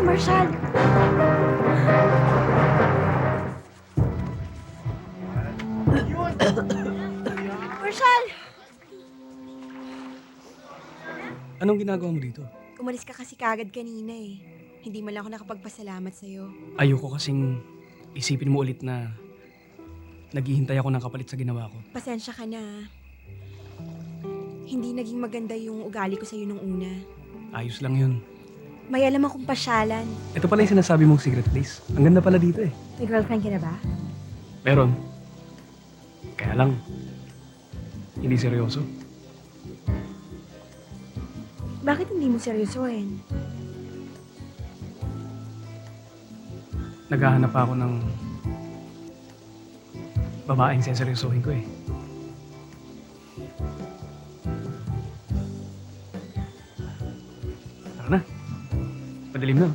Marshall! Marshall! Anong ginagawa mo dito? Umalis ka kasi kagad kanina eh. Hindi man lang ako nakapagpasalamat sa'yo. Ayoko kasing isipin mo ulit na naghihintay ako ng kapalit sa ginawa ko. Pasensya ka na. Hindi naging maganda yung ugali ko sa'yo nung una. Ayos lang yun. May alam akong pasyalan. Ito pala yung sinasabi mong secret place. Ang ganda pala dito eh. May girlfriend ka na ba? Meron. Kaya lang, hindi seryoso. Bakit hindi mo seryosohin? Naghahanap pa ako ng babaeng seseryosohin ko eh. Tara na. Padilim na.